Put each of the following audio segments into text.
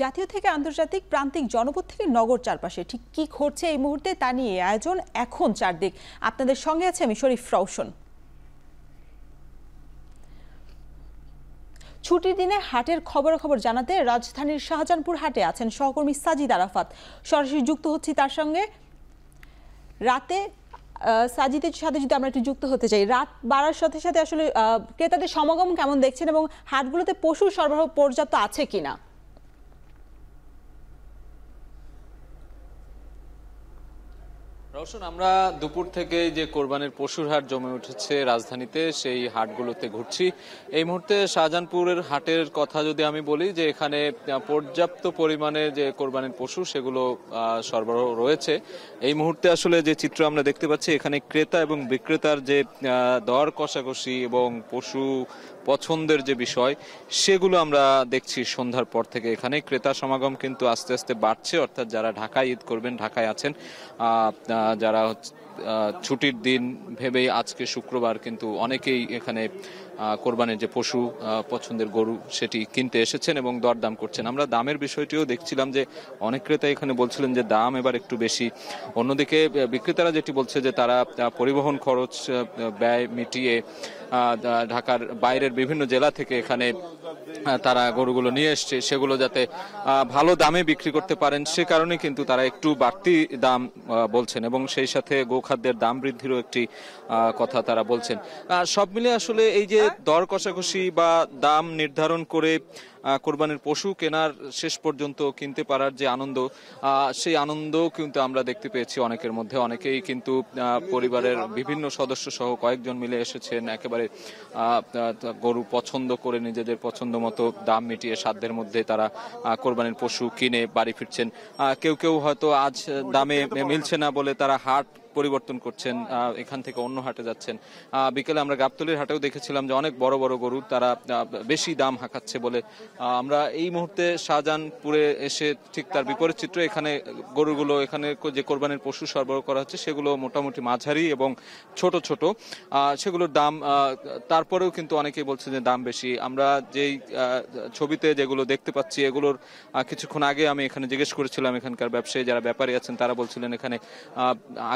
জাতীয় থেকে আন্তর্জাতিক, প্রান্তিক, জনপদ থেকে নগর, চারপাশে ঠিক কি ঘটছে এই মুহূর্তে তা নিয়ে আয়োজন এখন চারদিক। আপনাদের সঙ্গে আছে আমি শরীফ রওশন। ছুটির দিনে হাটের খবরাখবর জানাতে রাজধানীর শাহজাহানপুর হাটে আছেন সহকর্মী সাজিদ আরাফাত। সরাসরি যুক্ত হচ্ছি তার সঙ্গে। রাতে সাজিদের সাথে যদি আমরা একটু যুক্ত হতে চাই, রাত বাড়ার সাথে সাথে আসলে ক্রেতাদের সমাগম কেমন দেখছেন এবং হাটগুলোতে পশুর সরবরাহ পর্যাপ্ত আছে কিনা? রওশন, আমরা দুপুর থেকে যে কোরবানির পশুর হাট জমে উঠেছে রাজধানীতে, সেই হাটগুলোতে ঘুরছি। এই মুহূর্তে শাহজাহানপুরের হাটের কথা যদি আমি বলি, যে এখানে পর্যাপ্ত পরিমাণে যে কোরবানির পশু সেগুলো সরবরাহ রয়েছে। এই মুহূর্তে আসলে যে চিত্র আমরা দেখতে পাচ্ছি, এখানে ক্রেতা এবং বিক্রেতার যে দর কষাকষি এবং পশু পছন্দের যে বিষয়, সেগুলো আমরা দেখছি সন্ধ্যার পর থেকে। এখানে ক্রেতা সমাগম কিন্তু আস্তে আস্তে বাড়ছে, অর্থাৎ যারা ঢাকায় ঈদ করবেন, ঢাকায় আছেন, যারা ছুটির দিন ভেবেই আজকে শুক্রবার কিন্তু অনেকেই এখানে কোরবানির যে পশু পছন্দের গরু সেটি কিনতে এসেছেন এবং দরদাম করছেন। আমরা দামের বিষয়টিও দেখছিলাম যে অনেক ক্রেতা এখানে বলছিলেন যে দাম এবার একটু বেশি। অন্যদিকে বিক্রেতারা যেটি বলছে যে তারা পরিবহন খরচ ব্যয় মিটিয়ে ঢাকার বাইরের বিভিন্ন জেলা থেকে এখানে তারা গরুগুলো নিয়ে এসছে, সেগুলো যাতে ভালো দামে বিক্রি করতে পারেন সে কারণে কিন্তু তারা একটু বাড়তি দাম বলছেন এবং সেই সাথে গোখাদ্যের দাম বৃদ্ধিরও একটি কথা তারা বলছেন। সব মিলে আসলে এই যে দর কষাকষি বা দাম নির্ধারণ করে কোরবানির পশু কেনার, শেষ পর্যন্ত কিনতে পারার যে আনন্দ, সেই আনন্দ কিন্তু আমরা দেখতে পেয়েছি অনেকের মধ্যে। অনেকেই কিন্তু পরিবারের বিভিন্ন সদস্য সহ কয়েকজন মিলে এসেছেন, একেবারে গরু পছন্দ করে নিজেদের পছন্দ মতো দাম মিটিয়ে সাধ্যের মধ্যে তারা কোরবানির পশু কিনে বাড়ি ফিরছেন। কেউ কেউ হয়তো আজ দামে মিলছে না বলে তারা হাট পরিবর্তন করছেন, এখান থেকে অন্য হাটে যাচ্ছেন। বিকেলে আমরা গাবতলীর হাটেও দেখেছিলাম যে অনেক বড় বড় গরু তারা বেশি দাম হাঁকাচ্ছে বলে। আমরা এই মুহূর্তে শাহজাহানপুরে এসে ঠিক তার বিপরীত চিত্র। এখানে গরুগুলো, এখানে যে কোরবানির পশু সরবরাহ করা হচ্ছে সেগুলো মোটামুটি মাঝারি এবং ছোট ছোট, সেগুলোর দাম তারপরেও কিন্তু অনেকেই বলছে যে দাম বেশি। আমরা যেই ছবিতে যেগুলো দেখতে পাচ্ছি, এগুলোর কিছুক্ষণ আগে আমি এখানে জিজ্ঞেস করেছিলাম এখানকার ব্যবসায়ী যারা ব্যাপারী আছেন, তারা বলছিলেন এখানে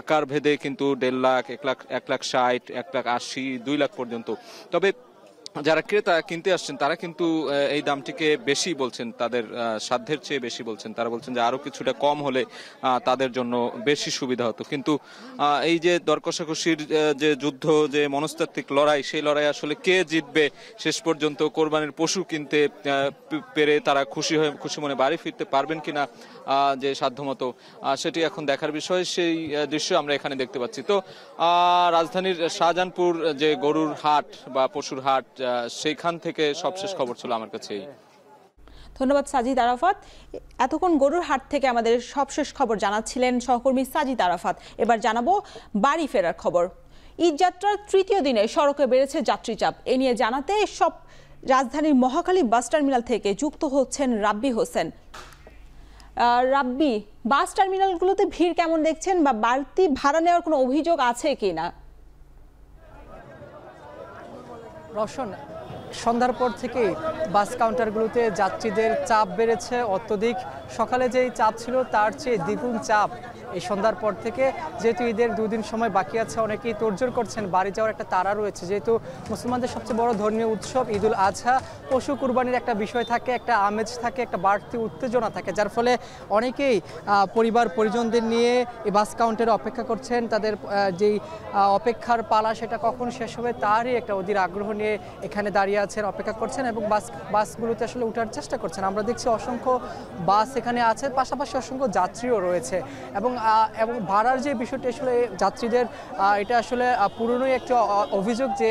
আকার ভেদে কিন্তু 1.5 লাখ, 1 লাখ, 1,60,000, 1,80,000, 2 লাখ পর্যন্ত। তবে যারা ক্রেতা কিনতে আসছেন তারা কিন্তু এই দামটিকে বেশি বলছেন, তাদের সাধ্যের চেয়ে বেশি বলছেন। তারা বলছেন যে আরো কিছুটা কম হলে তাদের জন্য বেশি সুবিধা হতো। কিন্তু এই যে দর কষাকষির যে যুদ্ধ, যে মনস্তাত্ত্বিক লড়াই, সেই লড়াই আসলে কে জিতবে শেষ পর্যন্ত, কোরবানির পশু কিনতে পেরে তারা খুশি মনে বাড়ি ফিরতে পারবেন কিনা যে সাধ্যমতো, সেটি এখন দেখার বিষয়। সেই দৃশ্য আমরা এখানে দেখতে পাচ্ছি। তো রাজধানীর শাহজাহানপুর যে গরুর হাট বা পশুর হাট, সেইখান থেকে সবশেষ খবর ছিল আমার কাছে। ধন্যবাদ সাজিদ আরাফাত। এতক্ষণ গরুর হাট থেকে আমাদের সবশেষ খবর জানাচ্ছিলেন সহকর্মী সাজিদ আরাফাত। এবার জানাবো বাড়ি ফেরার খবর। ঈদযাত্রার তৃতীয় দিনে সড়কে বেড়েছে যাত্রী চাপ। এ নিয়ে জানাতে সব রাজধানীর মহাখালী বাস টার্মিনাল থেকে যুক্ত হচ্ছেন রাব্বি হোসেন। রাব্বি, বাস টার্মিনালগুলোতে ভিড় কেমন দেখছেন বা বাড়তি ভাড়া নেওয়ার কোনো অভিযোগ আছে কিনা? রওশন, সন্ধ্যার পর থেকেই বাস কাউন্টারগুলোতে যাত্রীদের চাপ বেড়েছে অত্যধিক। সকালে যেই চাপ ছিল তার চেয়ে দ্বিগুণ চাপ এই সন্ধ্যার পর থেকে। যেহেতু ঈদের 2 দিন সময় বাকি আছে, অনেকেই তোড়জোড় করছেন, বাড়ি যাওয়ার একটা তাড়া রয়েছে। যেহেতু মুসলমানদের সবচেয়ে বড় ধর্মীয় উৎসব ঈদুল আজহা, পশু কুরবানির একটা বিষয় থাকে, একটা আমেজ থাকে, একটা বাড়তি উত্তেজনা থাকে, যার ফলে অনেকেই পরিবার পরিজনদের নিয়ে এই বাস কাউন্টারে অপেক্ষা করছেন। তাদের যেই অপেক্ষার পালা সেটা কখন শেষ হবে তারই একটা অধীর আগ্রহ নিয়ে এখানে দাঁড়িয়ে আছেন, অপেক্ষা করছেন এবং বাসগুলোতে আসলে ওঠার চেষ্টা করছেন। আমরা দেখছি অসংখ্য বাস এখানে আছে, পাশাপাশি অসংখ্য যাত্রীও রয়েছে এবং ভাড়ার যে বিষয়টি আসলে যাত্রীদের, এটা আসলে পুরনোই একটা অভিযোগ যে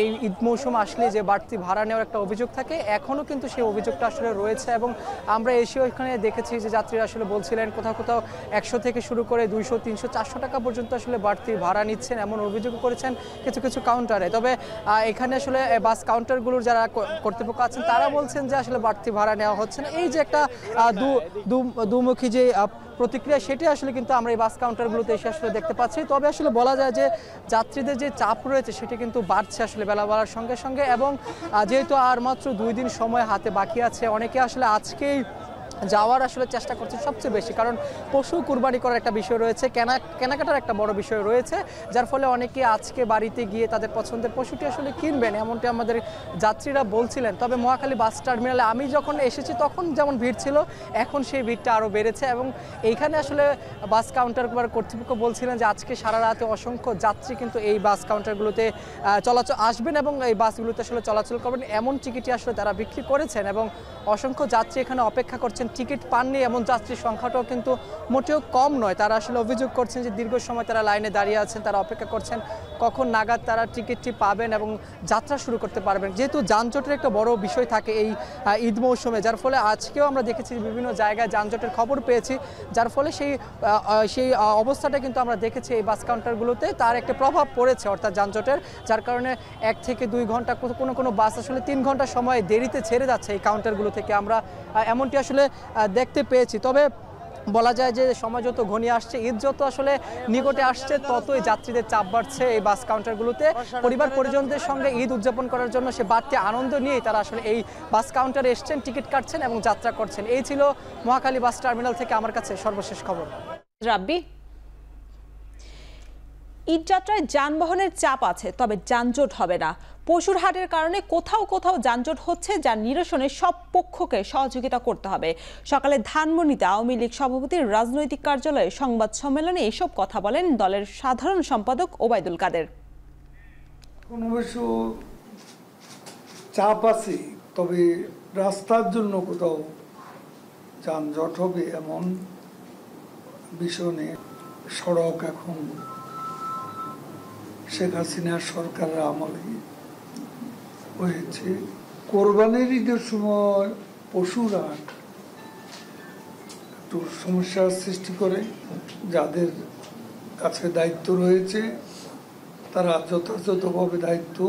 এই ঈদ মৌসুম আসলে যে বাড়তি ভাড়া নেওয়ার একটা অভিযোগ থাকে, এখনও কিন্তু সেই অভিযোগটা আসলে রয়েছে। এবং আমরা এসেও এখানে দেখেছি যে যাত্রীরা আসলে বলছিলেন কোথাও কোথাও 100 থেকে শুরু করে 200, 300, 400 টাকা পর্যন্ত আসলে বাড়তি ভাড়া নিচ্ছেন, এমন অভিযোগ করেছেন কিছু কিছু কাউন্টারে। তবে এখানে আসলে বাস কাউন্টারগুলোর যারা কর্তৃপক্ষ আছেন তারা বলছেন যে আসলে বাড়তি ভাড়া নেওয়া হচ্ছে না। এই যে একটা দুমুখী যে প্রতিক্রিয়া, সেটি আসলে কিন্তু আমরা এই বাস কাউন্টারগুলোতে এসে আসলে দেখতে পাচ্ছি। তবে আসলে বলা যায় যে যাত্রীদের যে চাপ রয়েছে সেটি কিন্তু বাড়ছে আসলে বেলা বাড়ার সঙ্গে সঙ্গে। এবং যেহেতু আর মাত্র 2 দিন সময় হাতে বাকি আছে, অনেকে আসলে আজকেই যাওয়ার আসলে চেষ্টা করছে সবচেয়ে বেশি, কারণ পশু কুরবানি করার একটা বিষয় রয়েছে, কেনাকাটার একটা বড় বিষয় রয়েছে, যার ফলে অনেকে আজকে বাড়িতে গিয়ে তাদের পছন্দের পশুটি আসলে কিনবেন, এমনটি আমাদের যাত্রীরা বলছিলেন। তবে মহাখালী বাস টার্মিনালে আমি যখন এসেছি তখন যেমন ভিড় ছিল, এখন সেই ভিড়টা আরও বেড়েছে। এবং এইখানে আসলে বাস কাউন্টার কর্তৃপক্ষ বলছিলেন যে আজকে সারা রাতে অসংখ্য যাত্রী কিন্তু এই বাস কাউন্টারগুলোতে চলাচল আসবেন এবং এই বাসগুলোতে আসলে চলাচল করবেন, এমন টিকিটই আসলে তারা বিক্রি করেছেন। এবং অসংখ্য যাত্রী এখানে অপেক্ষা করছেন, টিকিট পাননি এমন যাত্রীর সংখ্যাটাও কিন্তু মোটেও কম নয়। তারা আসলে অভিযোগ করছেন যে দীর্ঘ সময় তারা লাইনে দাঁড়িয়ে আছেন, তারা অপেক্ষা করছেন কখন নাগাদ তারা টিকিটটি পাবেন এবং যাত্রা শুরু করতে পারবেন। যেহেতু যানজটের একটা বড় বিষয় থাকে এই ঈদ মৌসুমে, যার ফলে আজকেও আমরা দেখেছি বিভিন্ন জায়গায় যানজটের খবর পেয়েছি, যার ফলে সেই অবস্থাটা কিন্তু আমরা দেখেছি এই বাস কাউন্টারগুলোতে, তার একটা প্রভাব পড়েছে অর্থাৎ যানজটের, যার কারণে 1 থেকে 2 ঘন্টা, কোনো বাস আসলে 3 ঘন্টা সময় দেরিতে ছেড়ে যাচ্ছে এই কাউন্টারগুলো থেকে, আমরা এমনটি আসলে দেখতে পেয়েছি। তবে বলা যায় যে সময় যত ঘনিয়ে আসছে, ঈদ যত আসলে নিকটে আসছে, ততই যাত্রীদের চাপ বাড়ছে এই বাস কাউন্টারগুলোতে। পরিবার পরিজনদের সঙ্গে ঈদ উদযাপন করার জন্য সে বাড়তি আনন্দ নিয়েই তারা আসলে এই বাস কাউন্টারে এসছেন, টিকিট কাটছেন এবং যাত্রা করছেন। এই ছিল মহাখালী বাস টার্মিনাল থেকে আমার কাছে সর্বশেষ খবর। রাব্বি, ঈদযাত্রায় যানবাহনের চাপ আছে, তবে যানজট হবে না। পশুর হাটের কারণে কোথাও কোথাও যানজট হচ্ছে, যা নিরসনে সব পক্ষকে সহযোগিতা করতে হবে। সকালে ধানমন্ডিতে আওয়ামী লীগ সভাপতির রাজনৈতিক কার্যালয়ে সংবাদ সম্মেলনে এসব কথা বলেন দলের সাধারণ সম্পাদক ওবায়দুল কাদের। কোনো অবশ্য চাপ আছে, তবে রাস্তার জন্য কোথাও যানজট হবে এমন বিষয় নেই। সড়ক এখন শেখ হাসিনার সরকারের আমলে হয়েছে। কোরবানির ঈদের সময় পশুরা একটু সমস্যার সৃষ্টি করে, যাদের কাছে দায়িত্ব রয়েছে তারা যথাযথভাবে দায়িত্ব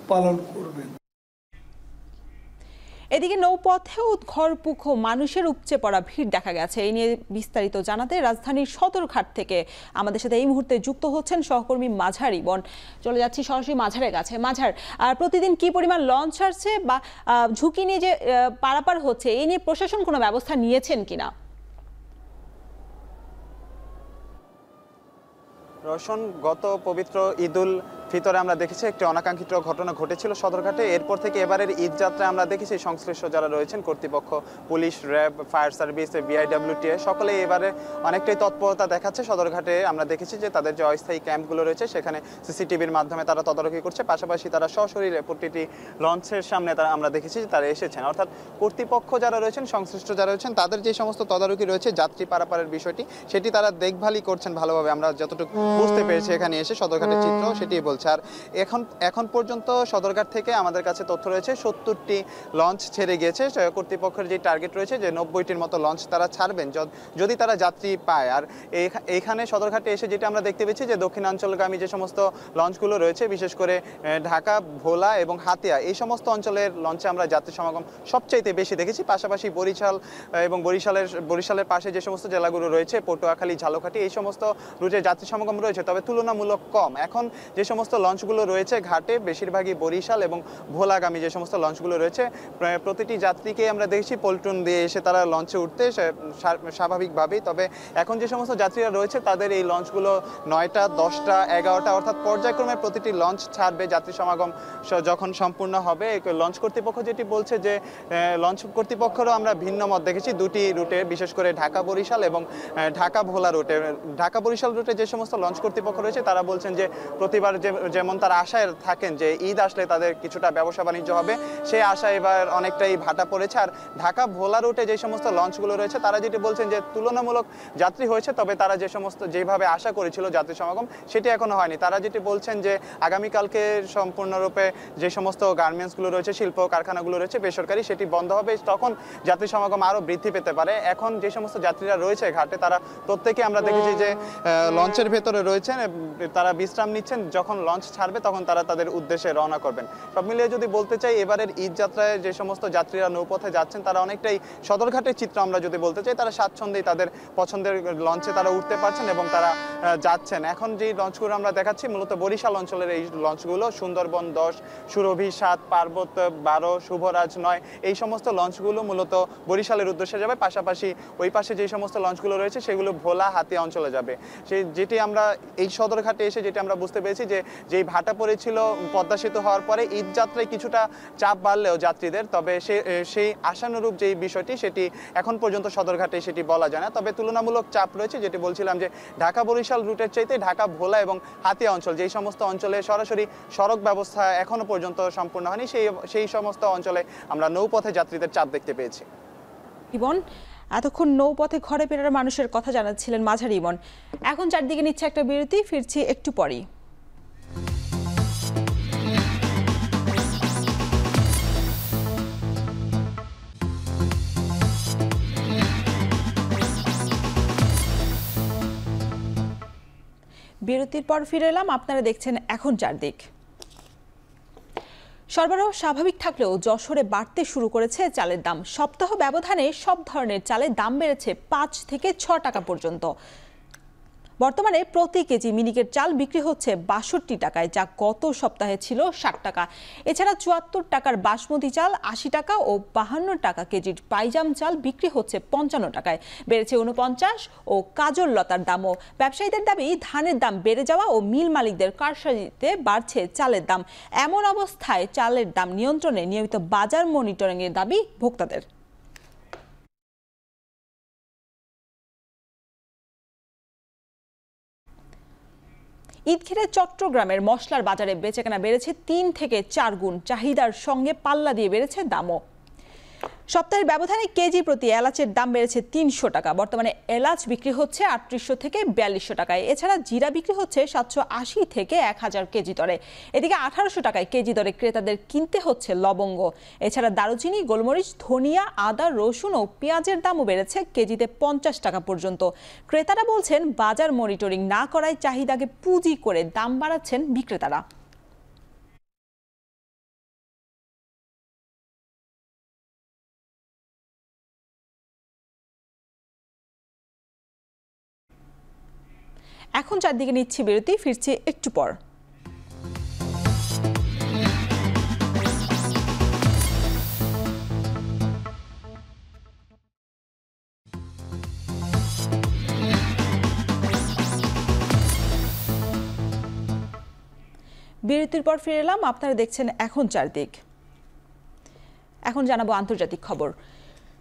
পালন করবেন। এদিকে নৌপথেও ঘরপুখো মানুষের উপচে পড়া ভিড় দেখা গেছে। এই নিয়ে বিস্তারিত জানাতে রাজধানীর সদরঘাট থেকে আমাদের সাথে এই মুহূর্তে যুক্ত হচ্ছেন সহকর্মী মাঝার ইবন। চলে যাচ্ছি সরাসরি মাঝারের কাছে। মাঝার, প্রতিদিন কি পরিমাণ লঞ্চ ছাড়ছে বা ঝুঁকি নিয়ে যে পারাপার হচ্ছে, এই নিয়ে প্রশাসন কোনো ব্যবস্থা নিয়েছেন কিনা? রোশন, গত পবিত্র ঈদুল ফিতরে আমরা দেখেছি একটি অনাকাঙ্ক্ষিত ঘটনা ঘটেছিল সদরঘাটে। এরপর থেকে এবারের ঈদ যাত্রায় আমরা দেখেছি সংশ্লিষ্ট যারা রয়েছেন কর্তৃপক্ষ, police, RAB, fire service, BIWTA, সকলে এবারে অনেকটাই তৎপরতা দেখাচ্ছে। সদরঘাটে আমরা দেখেছি যে তাদের যে অস্থায়ী ক্যাম্পগুলো রয়েছে সেখানে সিসিটিভির মাধ্যমে তারা তদারকি করছে, পাশাপাশি তারা সশরীরে প্রতিটি লঞ্চের সামনে আমরা দেখেছি যে তারা এসেছেন। অর্থাৎ কর্তৃপক্ষ যারা রয়েছেন, সংশ্লিষ্ট যারা রয়েছেন, তাদের যে সমস্ত তদারকি রয়েছে যাত্রী পারাপারের বিষয়টি, সেটি তারা দেখভালই করছেন ভালোভাবে। আমরা যতটুকু বুঝতে পেরেছি এখানে এসে সদরঘাটের চিত্র সেটি বলছে। আর এখন পর্যন্ত সদরঘাট থেকে আমাদের কাছে তথ্য রয়েছে 70টি লঞ্চ ছেড়ে গিয়েছে। কর্তৃপক্ষের যে টার্গেট রয়েছে যে 90টির মতো লঞ্চ তারা ছাড়বেন যদি তারা যাত্রী পায়। আর এইখানে সদরঘাটে এসে যেটা আমরা দেখতে পেয়েছি যে দক্ষিণাঞ্চলগামী যে সমস্ত লঞ্চগুলো রয়েছে, বিশেষ করে ঢাকা, ভোলা এবং হাতিয়া, এই সমস্ত অঞ্চলের লঞ্চে আমরা যাত্রী সমাগম সবচাইতে বেশি দেখেছি। পাশাপাশি বরিশাল এবং বরিশালের পাশে যে সমস্ত জেলাগুলো রয়েছে, পটুয়াখালী, ঝালকাঠি, এই সমস্ত রুটে যাত্রী সমাগম রয়েছে, তবে তুলনামূলক কম। এখন যে সমস্ত লঞ্চগুলো রয়েছে ঘাটে, বেশিরভাগই বরিশাল এবং ভোলাগামী যে সমস্ত লঞ্চগুলো রয়েছে, প্রতিটি যাত্রীকে আমরা দেখছি পল্টন দিয়ে এসে তারা লঞ্চে উঠতে স্বাভাবিকভাবেই। তবে এখন যে সমস্ত যাত্রীরা রয়েছে তাদের এই লঞ্চগুলো 9টা, 10টা, 11টা, অর্থাৎ পর্যায়ক্রমে প্রতিটি লঞ্চ ছাড়বে যাত্রী সমাগম যখন সম্পূর্ণ হবে। লঞ্চ কর্তৃপক্ষ যেটি বলছে যে লঞ্চ কর্তৃপক্ষেরও আমরা ভিন্ন মত দেখেছি দুটি রুটে, বিশেষ করে ঢাকা বরিশাল এবং ঢাকা ভোলা রুটে। ঢাকা বরিশাল রুটে যে সমস্ত লঞ্চ কর্তৃপক্ষ রয়েছে তারা বলছেন যে প্রতিবার যেমন তারা আশায় থাকেন যে ঈদ আসলে তাদের কিছুটা ব্যবসা বাণিজ্য হবে, সেই আশা এবার অনেকটাই ভাটা পড়েছে। আর ঢাকা ভোলা রুটে যে সমস্ত লঞ্চগুলো রয়েছে তারা যেটি বলছেন যে তুলনামূলক যাত্রী হয়েছে, তবে তারা যেভাবে আশা করেছিল যাত্রী সমাগম সেটি এখনো হয়নি। তারা যেটি বলছেন যে আগামীকালকে সম্পূর্ণরূপে যে সমস্ত গার্মেন্টসগুলো রয়েছে, শিল্প কারখানাগুলো রয়েছে বেসরকারি, সেটি বন্ধ হবে, তখন যাত্রী সমাগম আরও বৃদ্ধি পেতে পারে। এখন যে সমস্ত যাত্রীরা রয়েছে ঘাটে তারা প্রত্যেকে আমরা দেখেছি যে লঞ্চের ভেতরে রয়েছেন, তারা বিশ্রাম নিচ্ছেন। যখন লঞ্চ ছাড়বে তখন তারা তাদের উদ্দেশ্যে রওনা করবেন। সব মিলিয়ে যদি বলতে চাই, এবারের ঈদ যাত্রায় যে সমস্ত যাত্রীরা নৌপথে যাচ্ছেন তারা অনেকটাই সদরঘাটের চিত্র আমরা যদি বলতে চাই, তারা স্বাচ্ছন্দ্যেই তাদের পছন্দের লঞ্চে তারা উঠতে পারছেন এবং তারা যাচ্ছেন। এখন যে লঞ্চগুলো আমরা দেখাচ্ছি মূলত বরিশাল অঞ্চলের এই লঞ্চগুলো, সুন্দরবন 10, সুরভি 7, পার্বত্য 12, শুভরাজ 9, এই সমস্ত লঞ্চগুলো মূলত বরিশালের উদ্দেশ্যে যাবে। পাশাপাশি ওই পাশে যে সমস্ত লঞ্চগুলো রয়েছে সেগুলো ভোলা, হাতিয়া অঞ্চলে যাবে। যেটি আমরা এই সদরঘাটে এসে যেটি আমরা বুঝতে পেরেছি যে যেই ভাটা পড়েছিল পদ্মা সেতু হওয়ার পরে ঈদ যাত্রায় কিছুটা চাপ বাড়লেও যাত্রীদের, তবে সেই আশানুরূপ যেই বিষয়টি সেটি এখন পর্যন্ত সদরঘাটে সেটি বলা যায় না। তবে তুলনামূলক চাপ রয়েছে, যেটি বলছিলাম যে ঢাকা বরিশাল রুটের চাইতে ঢাকা ভোলা এবং হাতিয়া অঞ্চল যেই সমস্ত অঞ্চলে সরাসরি সড়ক ব্যবস্থা এখনো পর্যন্ত সম্পূর্ণ হয়নি, সেই সমস্ত অঞ্চলে আমরা নৌপথে যাত্রীদের চাপ দেখতে পেয়েছি। ইমন, এতক্ষণ নৌপথে ঘরে ফেরার মানুষের কথা জানাচ্ছিলেন মাঝারি ইমন। এখন চারদিকে নিচ্ছে একটা বিরতি, ফিরছি একটু পরেই। বিরতির পর ফিরে এলাম, আপনারা দেখছেন এখন চারদিক। সরবরাহ স্বাভাবিক থাকলেও যশোরে বাড়তে শুরু করেছে চালের দাম। সপ্তাহ ব্যবধানে সব ধরনের চালের দাম বেড়েছে 5 থেকে 6 টাকা পর্যন্ত। বর্তমানে প্রতি কেজি মিনিকেট চাল বিক্রি হচ্ছে 62 টাকায়, যা গত সপ্তাহে ছিল 60 টাকা। এছাড়া 74 টাকার বাসমতি চাল 80 টাকা ও 52 টাকা কেজির পাইজাম চাল বিক্রি হচ্ছে 55 টাকায়। বেড়েছে 49 ও কাজল লতার দামও। ব্যবসায়ীদের দাবি, ধানের দাম বেড়ে যাওয়া ও মিল মালিকদের কারসাজিতে বাড়ছে চালের দাম। এমন অবস্থায় চালের দাম নিয়ন্ত্রণে নিয়মিত বাজার মনিটরিংয়ের দাবি ভোক্তাদের। ঈদ ঘিরে চট্টগ্রামের মশলার বাজারে বেচাকেনা বেড়েছে 3 থেকে 4 গুণ। চাহিদার সঙ্গে পাল্লা দিয়ে বেড়েছে দামও। সপ্তাহের ব্যবধানে কেজি প্রতি এলাচের দাম বেড়েছে 300 টাকা। বর্তমানে এলাচ বিক্রি হচ্ছে 3800 থেকে 4200 টাকায়। এছাড়া জিরা বিক্রি হচ্ছে 780 থেকে 1000 কেজি দরে। এদিকে 1800 টাকায় কেজি দরে ক্রেতাদের কিনতে হচ্ছে লবঙ্গ। এছাড়া দারুচিনি, গোলমরিচ, ধনিয়া, আদা, রসুন ও পেঁয়াজের দামও বেড়েছে কেজিতে 50 টাকা পর্যন্ত। ক্রেতারা বলছেন, বাজার মনিটরিং না করায় চাহিদাকে পুঁজি করে দাম বাড়াচ্ছেন বিক্রেতারা। এখন চারদিকে নিচ্ছি বিরতি, ফিরছি একটু পর। বিরতির পর ফিরে এলাম, আপনারা দেখছেন এখন চারদিক। এখন জানাবো আন্তর্জাতিক খবর।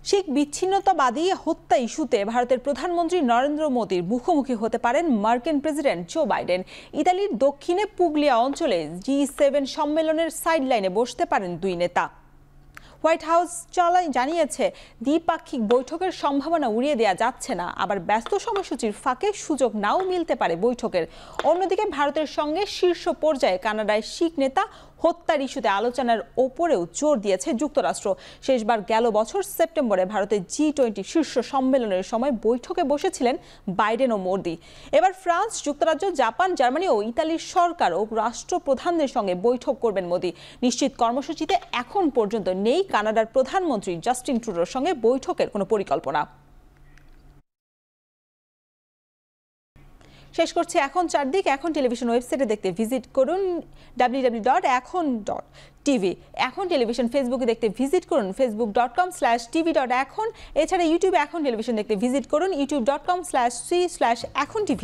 শিখ বিচ্ছিন্নতাবাদী হত্যা ইস্যুতে ভারতের প্রধানমন্ত্রী নরেন্দ্র মোদীর মুখোমুখি হতে পারেন মার্কিন প্রেসিডেন্ট জো বাইডেন। ইতালির দক্ষিণে পুগলিয়া অঞ্চলে G7 সম্মেলনের সাইডলাইনে বসতে পারেন দুই নেতা। হোয়াইট হাউস জানিয়েছে, দ্বিপাক্ষিক বৈঠকের সম্ভাবনা উড়িয়ে দেওয়া যাচ্ছে না। আবার ব্যস্ত সময়সূচির ফাঁকে সুযোগ নাও মিলতে পারে বৈঠকের। অন্যদিকে ভারতের সঙ্গে শীর্ষ পর্যায়ে কানাডায় শিখ নেতা হত্যার ইস্যুতে আলোচনার ওপরেও জোর দিয়েছে যুক্তরাষ্ট্র। শেষবার গেল বছর সেপ্টেম্বরে ভারতের G20 শীর্ষ সম্মেলনের সময় বৈঠকে বসেছিলেন বাইডেন ও মোদি। এবার ফ্রান্স, যুক্তরাজ্য, জাপান, জার্মানি ও ইতালির সরকার ও রাষ্ট্রপ্রধানদের সঙ্গে বৈঠক করবেন মোদি। নিশ্চিত কর্মসূচিতে এখন পর্যন্ত নেই কানাডার প্রধানমন্ত্রী জাস্টিন ট্রুডোর সঙ্গে বৈঠকের কোনো পরিকল্পনা। শেষ করছি এখন চারদিক। এখন টেলিভিশন ওয়েবসাইটে দেখতে ভিজিট করুন www.ekhon.tv। এখন টেলিভিশন ফেসবুকে দেখতে ভিজিট করুন facebook.com/tv.ekhon। এছাড়া ইউটিউবে এখন টেলিভিশন দেখতে ভিজিট করুন youtube.com/c/ekhon tv।